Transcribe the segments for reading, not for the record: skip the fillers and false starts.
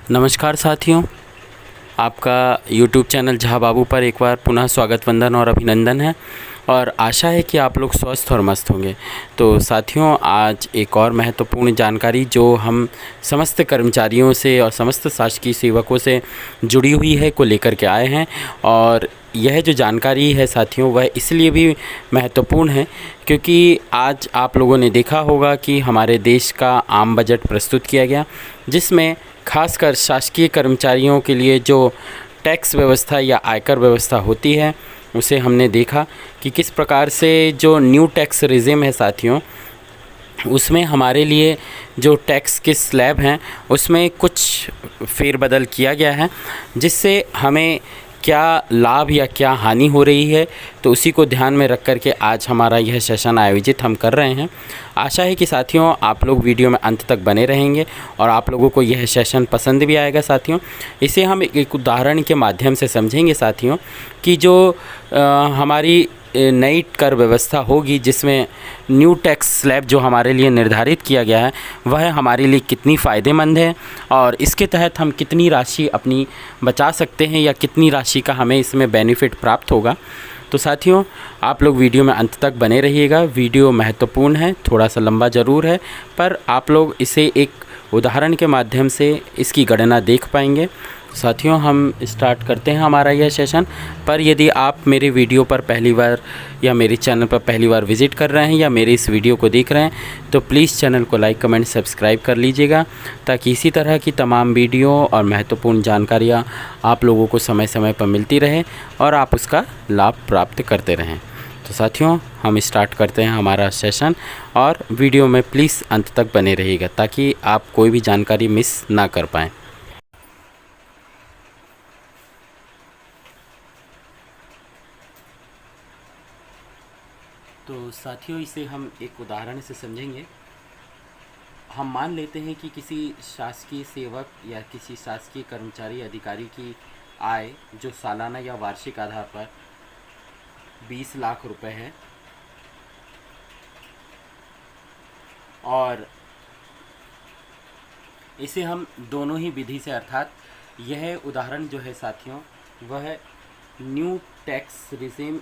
नमस्कार साथियों, आपका YouTube चैनल जहाँ बाबू पर एक बार पुनः स्वागत, वंदन और अभिनंदन है। और आशा है कि आप लोग स्वस्थ और मस्त होंगे। तो साथियों, आज एक और महत्वपूर्ण जानकारी जो हम समस्त कर्मचारियों से और समस्त शासकीय सेवकों से जुड़ी हुई है को लेकर के आए हैं। और यह जो जानकारी है साथियों, वह इसलिए भी महत्वपूर्ण है क्योंकि आज आप लोगों ने देखा होगा कि हमारे देश का आम बजट प्रस्तुत किया गया, जिसमें खासकर शासकीय कर्मचारियों के लिए जो टैक्स व्यवस्था या आयकर व्यवस्था होती है, उसे हमने देखा कि किस प्रकार से जो न्यू टैक्स रिजिम है साथियों, उसमें हमारे लिए जो टैक्स के स्लैब हैं उसमें कुछ फेरबदल किया गया है, जिससे हमें क्या लाभ या क्या हानि हो रही है, तो उसी को ध्यान में रख कर के आज हमारा यह सेशन आयोजित हम कर रहे हैं। आशा है कि साथियों आप लोग वीडियो में अंत तक बने रहेंगे और आप लोगों को यह सेशन पसंद भी आएगा। साथियों, इसे हम एक उदाहरण के माध्यम से समझेंगे साथियों कि जो हमारी नई कर व्यवस्था होगी, जिसमें न्यू टैक्स स्लैब जो हमारे लिए निर्धारित किया गया है, वह हमारे लिए कितनी फ़ायदेमंद है और इसके तहत हम कितनी राशि अपनी बचा सकते हैं या कितनी राशि का हमें इसमें बेनिफिट प्राप्त होगा। तो साथियों, आप लोग वीडियो में अंत तक बने रहिएगा। वीडियो महत्वपूर्ण है, थोड़ा सा लंबा ज़रूर है, पर आप लोग इसे एक उदाहरण के माध्यम से इसकी गणना देख पाएंगे। साथियों, हम स्टार्ट करते हैं हमारा यह सेशन। पर यदि आप मेरे वीडियो पर पहली बार या मेरे चैनल पर पहली बार विज़िट कर रहे हैं या मेरे इस वीडियो को देख रहे हैं, तो प्लीज़ चैनल को लाइक, कमेंट, सब्सक्राइब कर लीजिएगा, ताकि इसी तरह की तमाम वीडियो और महत्वपूर्ण जानकारियाँ आप लोगों को समय समय पर मिलती रहे और आप उसका लाभ प्राप्त करते रहें। तो साथियों, हम स्टार्ट करते हैं हमारा सेशन और वीडियो में प्लीज़ अंत तक बने रहिएगा ताकि आप कोई भी जानकारी मिस ना कर पाएँ। तो साथियों, इसे हम एक उदाहरण से समझेंगे। हम मान लेते हैं कि किसी शासकीय सेवक या किसी शासकीय कर्मचारी अधिकारी की आय जो सालाना या वार्षिक आधार पर 20 लाख रुपए है और इसे हम दोनों ही विधि से, अर्थात यह उदाहरण जो है साथियों, वह न्यू टैक्स रिजिम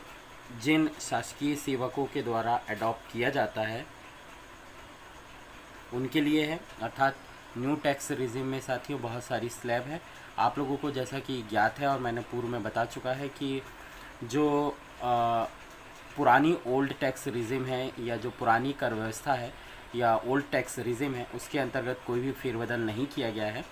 जिन शासकीय सेवकों के द्वारा अडॉप्ट किया जाता है उनके लिए है। अर्थात न्यू टैक्स रिजिम में साथियों बहुत सारी स्लैब है। आप लोगों को जैसा कि ज्ञात है और मैंने पूर्व में बता चुका है कि जो पुरानी ओल्ड टैक्स रिजिम है या जो पुरानी कर व्यवस्था है या ओल्ड टैक्स रिजिम है, उसके अंतर्गत कोई भी फेरबदल नहीं किया गया है,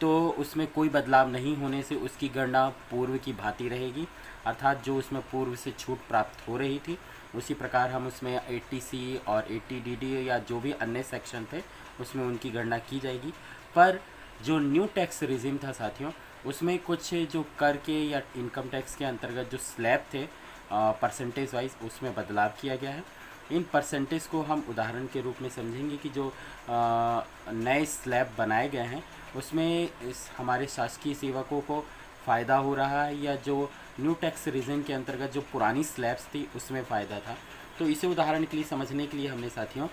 तो उसमें कोई बदलाव नहीं होने से उसकी गणना पूर्व की भांति रहेगी। अर्थात जो उसमें पूर्व से छूट प्राप्त हो रही थी, उसी प्रकार हम उसमें 80C और 80DD या जो भी अन्य सेक्शन थे उसमें उनकी गणना की जाएगी। पर जो न्यू टैक्स रिजिम था साथियों, उसमें कुछ जो कर के या इनकम टैक्स के अंतर्गत जो स्लैब थे परसेंटेज वाइज, उसमें बदलाव किया गया है। इन परसेंटेज को हम उदाहरण के रूप में समझेंगे कि जो नए स्लैब बनाए गए हैं उसमें इस हमारे शासकीय सेवकों को फ़ायदा हो रहा है या जो न्यू टैक्स रिजिम के अंतर्गत जो पुरानी स्लैब्स थी उसमें फ़ायदा था। तो इसे उदाहरण के लिए समझने के लिए हमने साथियों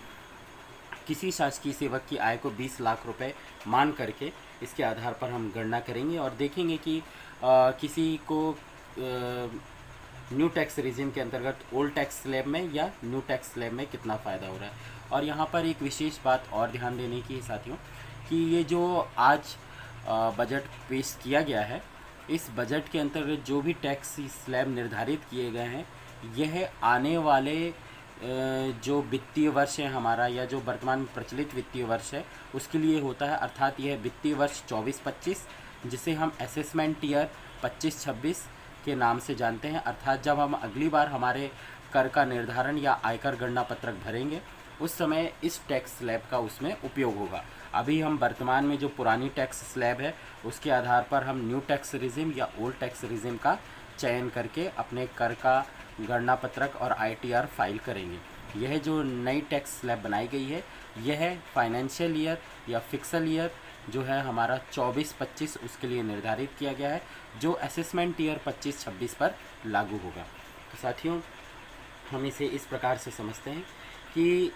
किसी शासकीय सेवक की आय को 20 लाख रुपए मान करके इसके आधार पर हम गणना करेंगे और देखेंगे कि किसी को न्यू टैक्स रिजिम के अंतर्गत ओल्ड टैक्स स्लैब में या न्यू टैक्स स्लैब में कितना फ़ायदा हो रहा है। और यहाँ पर एक विशेष बात और ध्यान देने की है साथियों कि ये जो आज बजट पेश किया गया है, इस बजट के अंतर्गत जो भी टैक्स स्लैब निर्धारित किए गए हैं, यह आने वाले जो वित्तीय वर्ष है हमारा या जो वर्तमान में प्रचलित वित्तीय वर्ष है उसके लिए होता है। अर्थात यह वित्तीय वर्ष 24-25, जिसे हम असेसमेंट ईयर 25-26 के नाम से जानते हैं। अर्थात जब हम अगली बार हमारे कर का निर्धारण या आयकर गणना पत्रक भरेंगे, उस समय इस टैक्स स्लैब का उसमें उपयोग होगा। अभी हम वर्तमान में जो पुरानी टैक्स स्लैब है उसके आधार पर हम न्यू टैक्स रिजिम या ओल्ड टैक्स रिजिम का चयन करके अपने कर का गणना पत्रक और ITR फाइल करेंगे। यह जो नई टैक्स स्लैब बनाई गई है, यह फाइनेंशियल ईयर या फिक्सल ईयर जो है हमारा 24-25 उसके लिए निर्धारित किया गया है, जो असेसमेंट ईयर 25-26 पर लागू होगा। तो साथियों, हम इसे इस प्रकार से समझते हैं कि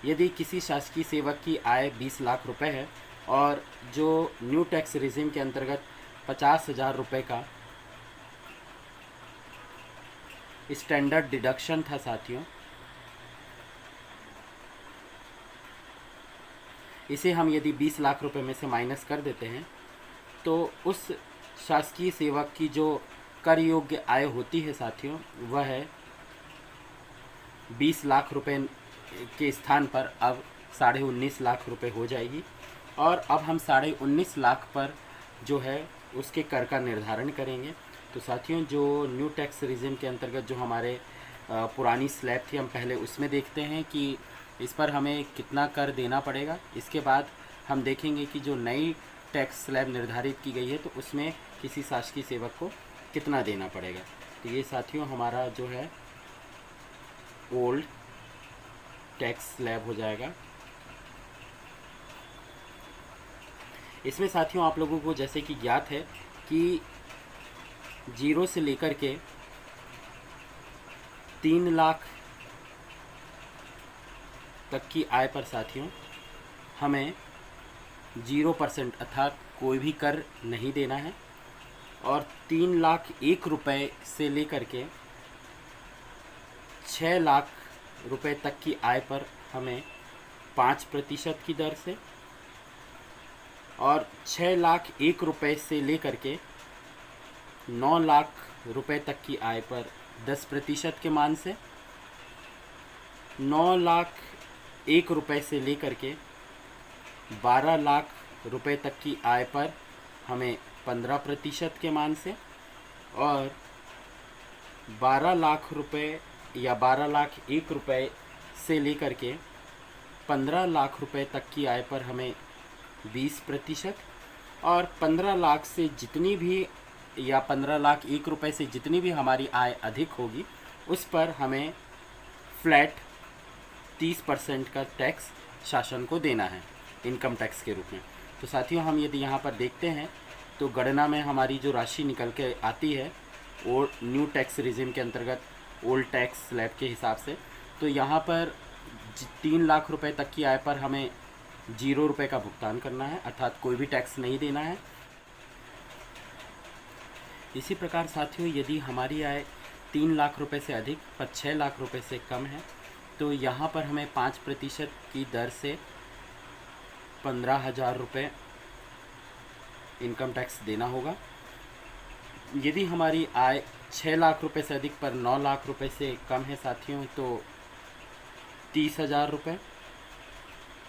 यदि किसी शासकीय सेवक की आय 20 लाख रुपए है और जो न्यू टैक्स रिजिम के अंतर्गत 50,000 रुपये का स्टैंडर्ड डिडक्शन था साथियों, इसे हम यदि 20 लाख रुपए में से माइनस कर देते हैं तो उस शासकीय सेवक की जो कर योग्य आय होती है साथियों, वह है 20 लाख रुपए के स्थान पर अब 19.5 लाख रुपए हो जाएगी। और अब हम 19.5 लाख पर जो है उसके कर का निर्धारण करेंगे। तो साथियों, जो न्यू टैक्स रिजिम के अंतर्गत जो हमारे पुरानी स्लैब थी, हम पहले उसमें देखते हैं कि इस पर हमें कितना कर देना पड़ेगा। इसके बाद हम देखेंगे कि जो नई टैक्स स्लैब निर्धारित की गई है तो उसमें किसी शासकीय सेवक को कितना देना पड़ेगा। तो ये साथियों हमारा जो है ओल्ड टैक्स स्लैब हो जाएगा। इसमें साथियों आप लोगों को जैसे कि ज्ञात है कि 0 से लेकर के 3 लाख तक की आय पर साथियों हमें 0% अर्थात कोई भी कर नहीं देना है। और 3 लाख 1 रुपये से लेकर के 6 लाख रुपए तक की आय पर हमें 5% की दर से, और 6 लाख 1 रुपये से लेकर के 9 लाख रुपए तक की आय पर 10% के मान से, 9 लाख 1 रुपये से लेकर के 12 लाख रुपए तक की आय पर हमें 15% के मान से, और 12 लाख रुपए या 12 लाख 1 रुपये से लेकर के 15 लाख रुपए तक की आय पर हमें 20%, और 15 लाख से जितनी भी या 15 लाख 1 रुपये से जितनी भी हमारी आय अधिक होगी उस पर हमें फ्लैट 30% का टैक्स शासन को देना है इनकम टैक्स के रूप में। तो साथियों, हम यदि यहाँ पर देखते हैं तो गणना में हमारी जो राशि निकल के आती है और न्यू टैक्स रिजिम के अंतर्गत ओल्ड टैक्स स्लैब के हिसाब से, तो यहाँ पर 3 लाख रुपए तक की आय पर हमें 0 रुपये का भुगतान करना है, अर्थात कोई भी टैक्स नहीं देना है। इसी प्रकार साथियों, यदि हमारी आय 3 लाख रुपए से अधिक पर 6 लाख रुपए से कम है तो यहाँ पर हमें 5% की दर से 15,000 रुपये इनकम टैक्स देना होगा। यदि हमारी आय 6 लाख रुपए से अधिक पर 9 लाख रुपए से कम है साथियों तो 30,000 रुपये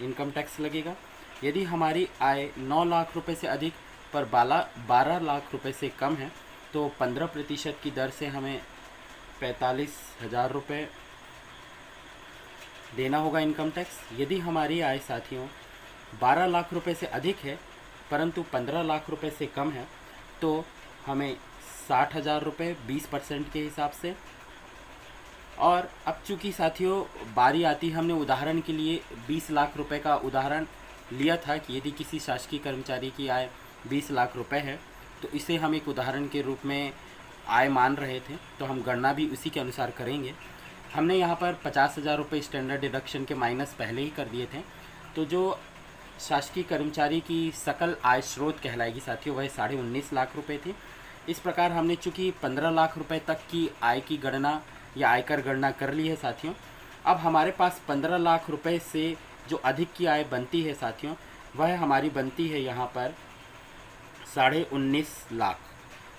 इनकम टैक्स लगेगा। यदि हमारी आय 9 लाख रुपए से अधिक पर 12 लाख रुपए से कम है तो 15% की दर से हमें 45,000 रुपये देना होगा इनकम टैक्स। यदि हमारी आय साथियों 12 लाख रुपए से अधिक है परंतु 15 लाख रुपए से कम है तो हमें 60,000 रुपये 20% के हिसाब से। और अब चूँकि साथियों बारी आती, हमने उदाहरण के लिए 20 लाख रुपए का उदाहरण लिया था कि यदि किसी शासकीय कर्मचारी की आय 20 लाख रुपए है तो इसे हम एक उदाहरण के रूप में आय मान रहे थे, तो हम गणना भी उसी के अनुसार करेंगे। हमने यहाँ पर 50,000 रुपये स्टैंडर्ड डिडक्शन के माइनस पहले ही कर दिए थे। तो जो शासकीय कर्मचारी की सकल आय स्रोत कहलाएगी साथियों वह 19.5 लाख रुपए थी। इस प्रकार हमने चूँकि 15 लाख रुपए तक की आय की गणना या आयकर गणना कर ली है साथियों। अब हमारे पास 15 लाख रुपए से जो अधिक की आय बनती है साथियों वह हमारी बनती है यहाँ पर 19.5 लाख,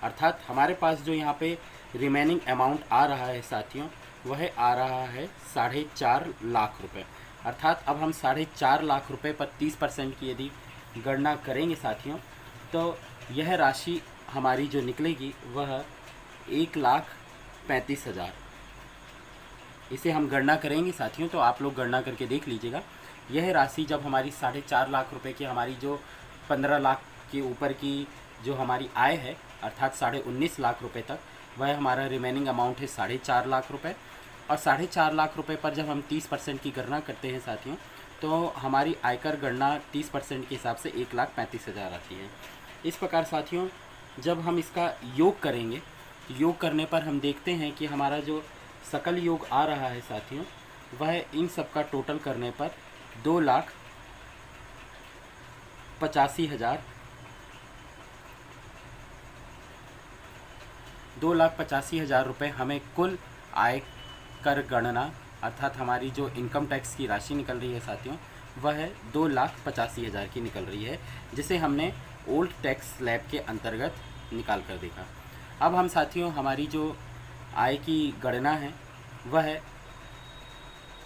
अर्थात हमारे पास जो यहाँ पे रिमेनिंग अमाउंट आ रहा है साथियों वह आ रहा है 4.5 लाख रुपए। अर्थात अब हम 4.5 लाख रुपए पर 30% की यदि गणना करेंगे साथियों तो यह राशि हमारी जो निकलेगी वह 1,35,000। इसे हम गणना करेंगे साथियों तो आप लोग गणना करके देख लीजिएगा। यह राशि जब हमारी 4.5 लाख रुपए की हमारी जो 15 लाख के ऊपर की जो हमारी आय है अर्थात 19.5 लाख रुपए तक, वह हमारा रिमेनिंग अमाउंट है 4.5 लाख रुपए। और 4.5 लाख रुपए पर जब हम 30% की गणना करते हैं साथियों तो हमारी आयकर गणना 30% के हिसाब से 1,35,000 आती है। इस प्रकार साथियों जब हम इसका योग करेंगे, योग करने पर हम देखते हैं कि हमारा जो सकल योग आ रहा है साथियों वह इन सब का टोटल करने पर 2,85,000 2,85,000 रुपये हमें कुल आय कर गणना अर्थात हमारी जो इनकम टैक्स की राशि निकल रही है साथियों, वह है 2,85,000 की निकल रही है, जिसे हमने ओल्ड टैक्स स्लैब के अंतर्गत निकाल कर देखा। अब हम साथियों हमारी जो आय की गणना है वह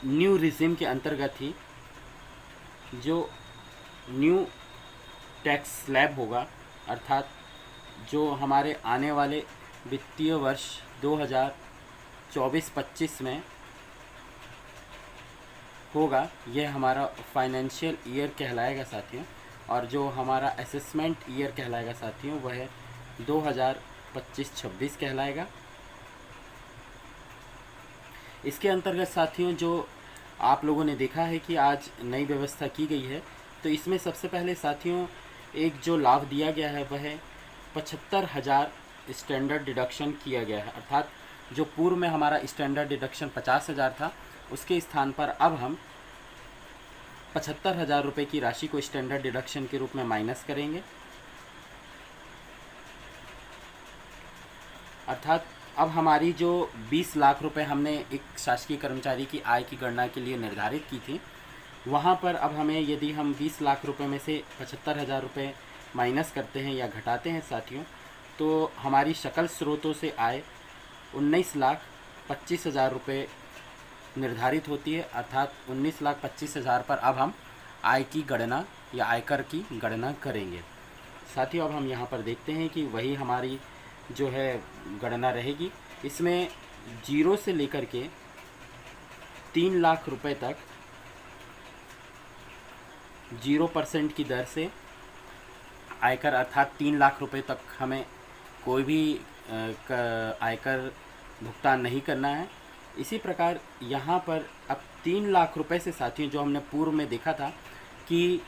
न्यू रिजिम के अंतर्गत ही जो न्यू टैक्स स्लैब होगा, अर्थात जो हमारे आने वाले वित्तीय वर्ष 2024-25 में होगा, यह हमारा फाइनेंशियल ईयर कहलाएगा साथियों। और जो हमारा असेसमेंट ईयर कहलाएगा साथियों, वह है 2025-26 कहलाएगा। इसके अंतर्गत साथियों जो आप लोगों ने देखा है कि आज नई व्यवस्था की गई है, तो इसमें सबसे पहले साथियों एक जो लाभ दिया गया है वह 75,000 स्टैंडर्ड डिडक्शन किया गया है। अर्थात जो पूर्व में हमारा स्टैंडर्ड डिडक्शन 50,000 था, उसके स्थान पर अब हम 75,000 रुपये की राशि को स्टैंडर्ड डिडक्शन के रूप में माइनस करेंगे। अर्थात अब हमारी जो 20 लाख रुपए हमने एक शासकीय कर्मचारी की आय की गणना के लिए निर्धारित की थी, वहाँ पर अब हमें यदि हम 20 लाख रुपए में से 75,000 रुपये माइनस करते हैं या घटाते हैं साथियों, तो हमारी सकल स्रोतों से आय 19,25,000 रुपये निर्धारित होती है। अर्थात 19,25,000 पर अब हम आय की गणना या आयकर की गणना करेंगे। साथियों अब हम यहाँ पर देखते हैं कि वही हमारी जो है गणना रहेगी। इसमें 0 से लेकर के 3 लाख रुपए तक 0% की दर से आयकर, अर्थात 3 लाख रुपए तक हमें कोई भी आयकर भुगतान नहीं करना है। इसी प्रकार यहाँ पर अब 3 लाख रुपए से साथियों जो हमने पूर्व में देखा था कि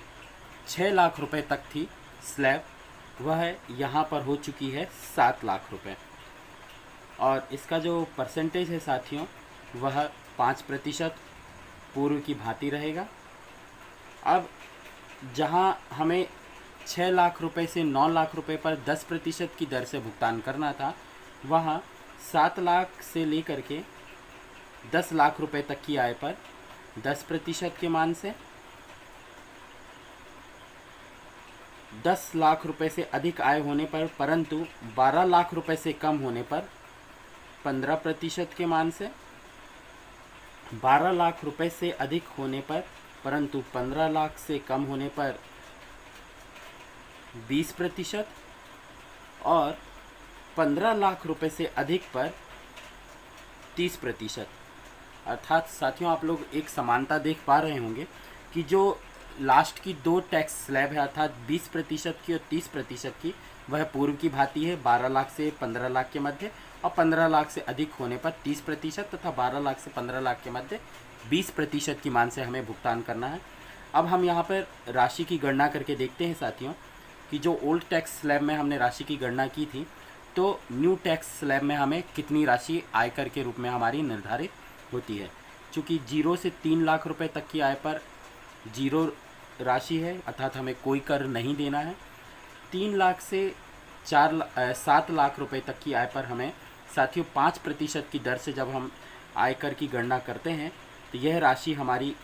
6 लाख रुपए तक थी स्लैब, वह यहाँ पर हो चुकी है 7 लाख रुपए। और इसका जो परसेंटेज है साथियों वह 5% पूर्व की भांति रहेगा। अब जहाँ हमें 6 लाख रुपए से 9 लाख रुपए पर 10% की दर से भुगतान करना था, वहाँ 7 लाख से लेकर के 10 लाख रुपए तक की आय पर 10% के मान से, 10 लाख रुपए से अधिक आय होने पर परंतु 12 लाख रुपए से कम होने पर 15% के मान से, 12 लाख रुपए से अधिक होने पर परंतु 15 लाख से कम होने पर 20% और 15 लाख रुपए से अधिक पर 30%। अर्थात साथियों आप लोग एक समानता देख पा रहे होंगे कि जो लास्ट की 2 टैक्स स्लैब है अर्थात 20% की और 30% की, वह पूर्व की भांति है 12 लाख से 15 लाख के मध्य, और 15 लाख से अधिक होने पर 30% तथा 12 लाख से 15 लाख के मध्य 20% की मान से हमें भुगतान करना है। अब हम यहाँ पर राशि की गणना करके देखते हैं साथियों कि जो ओल्ड टैक्स स्लैब में हमने राशि की गणना की थी, तो न्यू टैक्स स्लैब में हमें कितनी राशि आयकर के रूप में हमारी निर्धारित होती है। चूँकि 0 से 3 लाख रुपए तक की आय पर 0 राशि है, अर्थात हमें कोई कर नहीं देना है। 3 लाख से 7 लाख रुपए तक की आय पर हमें साथियों 5% की दर से जब हम आयकर की गणना करते हैं तो यह राशि हमारी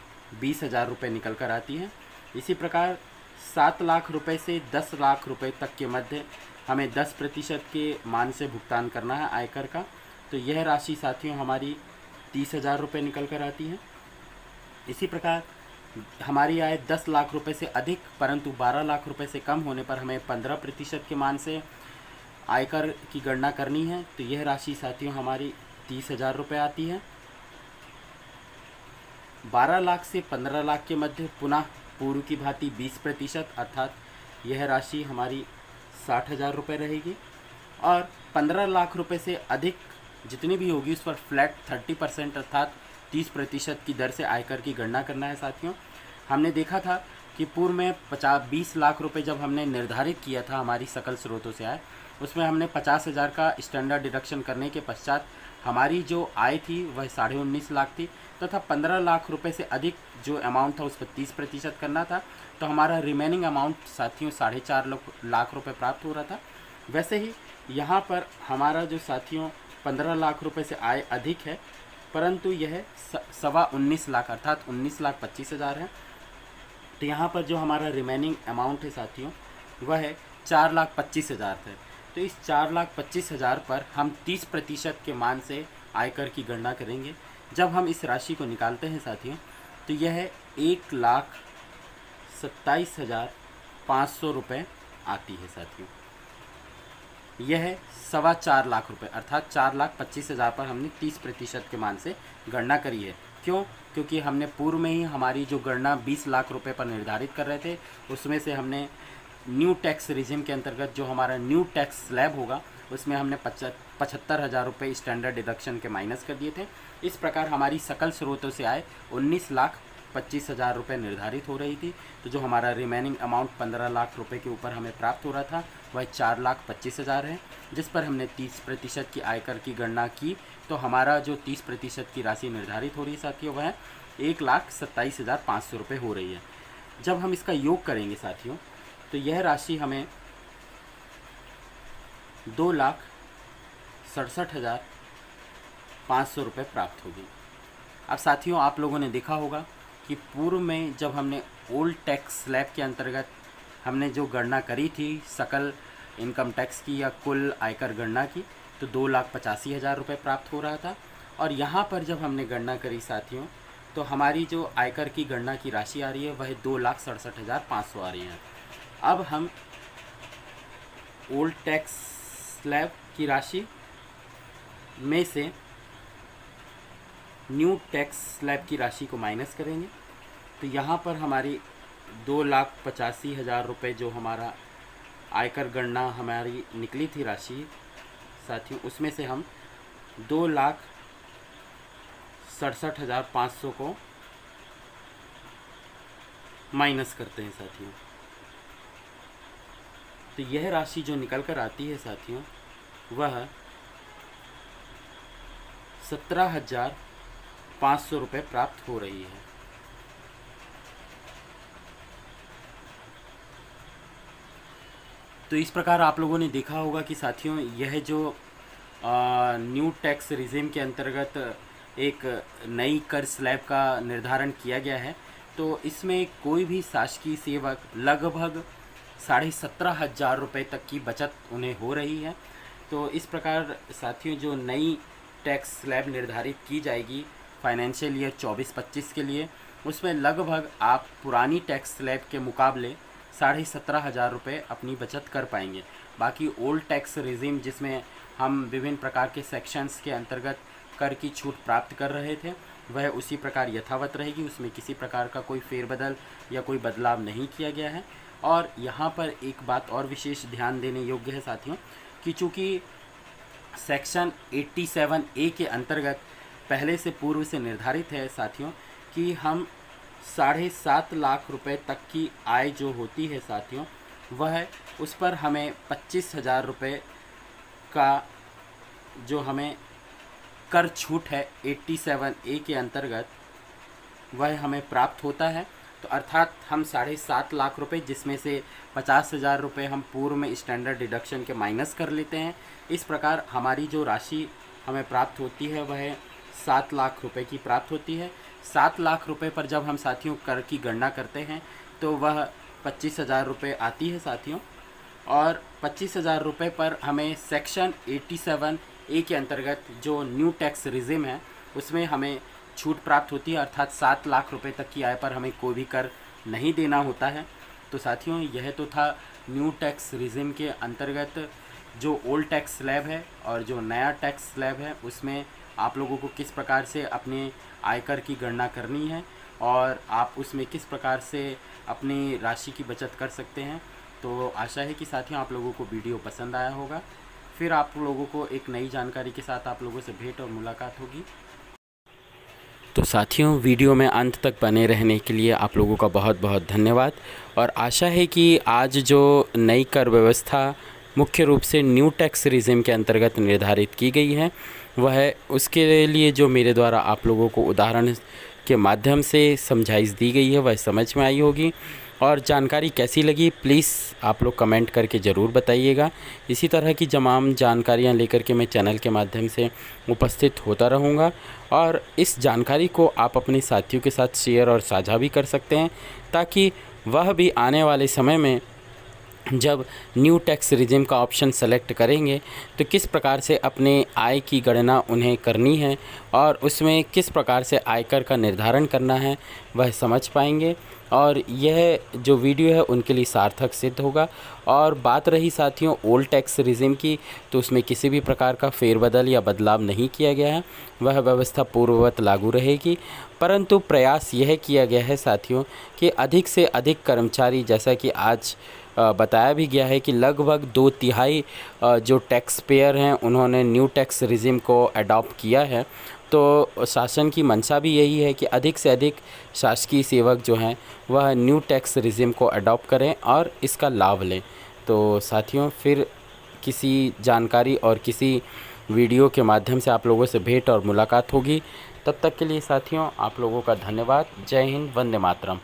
20,000 रुपये निकल कर आती है। इसी प्रकार 7 लाख रुपए से 10 लाख रुपए तक के मध्य हमें 10% के मान से भुगतान करना है आयकर का, तो यह राशि साथियों हमारी 30,000 रुपये निकल कर आती है। इसी प्रकार हमारी आय 10 लाख रुपए से अधिक परंतु 12 लाख रुपए से कम होने पर हमें 15% के मान से आयकर की गणना करनी है, तो यह राशि साथियों हमारी 30,000 रुपये आती है। 12 लाख से 15 लाख के मध्य पुनः पूर्व की भांति 20% अर्थात यह राशि हमारी 60,000 रुपये रहेगी। और 15 लाख रुपए से अधिक जितनी भी होगी उस पर फ्लैट 30% अर्थात 30% की दर से आयकर की गणना करना है। साथियों हमने देखा था कि पूर्व में 20 लाख रुपए जब हमने निर्धारित किया था हमारी सकल स्रोतों से आय, उसमें हमने 50,000 का स्टैंडर्ड डिडक्शन करने के पश्चात हमारी जो आय थी वह 19.5 लाख थी तथा 15 लाख रुपए से अधिक जो अमाउंट था उस पर 30% करना था। तो हमारा रिमेनिंग अमाउंट साथियों 4.5 लाख रुपए प्राप्त हो रहा था। वैसे ही यहाँ पर हमारा जो साथियों 15 लाख रुपए से आय अधिक है, परंतु यह 19.25 लाख अर्थात 19,25,000 है। तो यहाँ पर जो हमारा रिमेनिंग अमाउंट है साथियों वह है 4,25,000 है। तो इस 4,25,000 पर हम 30% के मान से आयकर की गणना करेंगे। जब हम इस राशि को निकालते हैं साथियों तो यह 1,27,500 रुपये आती है साथियों। यह 4.25 लाख रुपए अर्थात 4,25,000 पर हमने 30% के मान से गणना करी है। क्यों? क्योंकि हमने पूर्व में ही हमारी जो गणना 20 लाख रुपए पर निर्धारित कर रहे थे उसमें से हमने न्यू टैक्स रिजिम के अंतर्गत जो हमारा न्यू टैक्स स्लैब होगा उसमें हमने 75,000 रुपये स्टैंडर्ड डिडक्शन के माइनस कर दिए थे। इस प्रकार हमारी सकल स्रोतों से आए 19,25,000 रुपये निर्धारित हो रही थी। तो जो हमारा रिमेनिंग अमाउंट 15 लाख रुपए के ऊपर हमें प्राप्त हो रहा था वह 4,25,000 है, जिस पर हमने 30% की आयकर की गणना की। तो हमारा जो 30% की राशि निर्धारित हो रही है साथियों वह 1,27,500 रुपये हो रही है। जब हम इसका योग करेंगे साथियों तो यह राशि हमें 2,67,500 रुपये प्राप्त होगी। अब साथियों आप लोगों ने देखा होगा कि पूर्व में जब हमने ओल्ड टैक्स स्लैब के अंतर्गत हमने जो गणना करी थी सकल इनकम टैक्स की या कुल आयकर गणना की तो 2,85,000 रुपये प्राप्त हो रहा था। और यहाँ पर जब हमने गणना करी साथियों तो हमारी जो आयकर की गणना की राशि आ रही है वह 2,67,500 आ रही है। अब हम ओल्ड टैक्स स्लैब की राशि में से न्यू टैक्स स्लैब की राशि को माइनस करेंगे। तो यहाँ पर हमारी 2,85,000 रुपये जो हमारा आयकर गणना हमारी निकली थी राशि साथियों उसमें से हम 2,67,500 को माइनस करते हैं साथियों। तो यह राशि जो निकल कर आती है साथियों वह 17,500 रुपये प्राप्त हो रही है। तो इस प्रकार आप लोगों ने देखा होगा कि साथियों यह जो न्यू टैक्स रिजिम के अंतर्गत एक नई कर स्लैब का निर्धारण किया गया है। तो इसमें कोई भी शासकीय सेवक लगभग 17,500 रुपये तक की बचत उन्हें हो रही है। तो इस प्रकार साथियों जो नई टैक्स स्लैब निर्धारित की जाएगी फाइनेंशियल ईयर 24-25 के लिए उसमें लगभग आप पुरानी टैक्स स्लैब के मुकाबले 17,500 रुपये अपनी बचत कर पाएंगे। बाकी ओल्ड टैक्स रिजिम जिसमें हम विभिन्न प्रकार के सेक्शंस के अंतर्गत कर की छूट प्राप्त कर रहे थे वह उसी प्रकार यथावत रहेगी। उसमें किसी प्रकार का कोई फेरबदल या कोई बदलाव नहीं किया गया है। और यहाँ पर एक बात और विशेष ध्यान देने योग्य है साथियों कि चूँकि सेक्शन 87A के अंतर्गत पहले से पूर्व से निर्धारित है साथियों कि हम 7.5 लाख रुपए तक की आय जो होती है साथियों वह उस पर हमें 25,000 रुपये का जो हमें कर छूट है 87A के अंतर्गत वह हमें प्राप्त होता है। तो अर्थात हम 7.5 लाख रुपए जिसमें से 50,000 रुपये हम पूर्व में स्टैंडर्ड डिडक्शन के माइनस कर लेते हैं। इस प्रकार हमारी जो राशि हमें प्राप्त होती है वह 7 लाख रुपए की प्राप्त होती है। 7 लाख रुपए पर जब हम साथियों कर की गणना करते हैं तो वह 25,000 रुपये आती है साथियों। और 25,000 रुपये पर हमें सेक्शन 87A के अंतर्गत जो न्यू टैक्स रिजिम है उसमें हमें छूट प्राप्त होती है अर्थात 7 लाख रुपए तक की आय पर हमें कोई भी कर नहीं देना होता है। तो साथियों यह तो था न्यू टैक्स रिजिम के अंतर्गत जो ओल्ड टैक्स स्लैब है और जो नया टैक्स स्लैब है उसमें आप लोगों को किस प्रकार से अपने आयकर की गणना करनी है और आप उसमें किस प्रकार से अपनी राशि की बचत कर सकते हैं। तो आशा है कि साथियों आप लोगों को वीडियो पसंद आया होगा। फिर आप लोगों को एक नई जानकारी के साथ आप लोगों से भेंट और मुलाकात होगी। तो साथियों, वीडियो में अंत तक बने रहने के लिए आप लोगों का बहुत बहुत धन्यवाद। और आशा है कि आज जो नई कर व्यवस्था मुख्य रूप से न्यू टैक्स रिजिम के अंतर्गत निर्धारित की गई है, वह उसके लिए जो मेरे द्वारा आप लोगों को उदाहरण के माध्यम से समझाइश दी गई है वह समझ में आई होगी। और जानकारी कैसी लगी प्लीज़ आप लोग कमेंट करके ज़रूर बताइएगा। इसी तरह की तमाम जानकारियाँ लेकर के मैं चैनल के माध्यम से उपस्थित होता रहूँगा, और इस जानकारी को आप अपने साथियों के साथ शेयर और साझा भी कर सकते हैं, ताकि वह भी आने वाले समय में जब न्यू टैक्स रिजिम का ऑप्शन सेलेक्ट करेंगे तो किस प्रकार से अपने आय की गणना उन्हें करनी है और उसमें किस प्रकार से आयकर का निर्धारण करना है वह समझ पाएंगे, और यह जो वीडियो है उनके लिए सार्थक सिद्ध होगा। और बात रही साथियों ओल्ड टैक्स रिजिम की, तो उसमें किसी भी प्रकार का फेरबदल या बदलाव नहीं किया गया है, वह व्यवस्था पूर्ववत लागू रहेगी। परंतु प्रयास यह किया गया है साथियों कि अधिक से अधिक कर्मचारी, जैसा कि आज बताया भी गया है कि लगभग 2/3 जो टैक्स पेयर हैं उन्होंने न्यू टैक्स रिजिम को अडॉप्ट किया है। तो शासन की मंशा भी यही है कि अधिक से अधिक शासकीय सेवक जो हैं वह न्यू टैक्स रिजिम को अडॉप्ट करें और इसका लाभ लें। तो साथियों, फिर किसी जानकारी और किसी वीडियो के माध्यम से आप लोगों से भेंट और मुलाकात होगी। तब तक के लिए साथियों आप लोगों का धन्यवाद। जय हिंद, वंदे मातरम।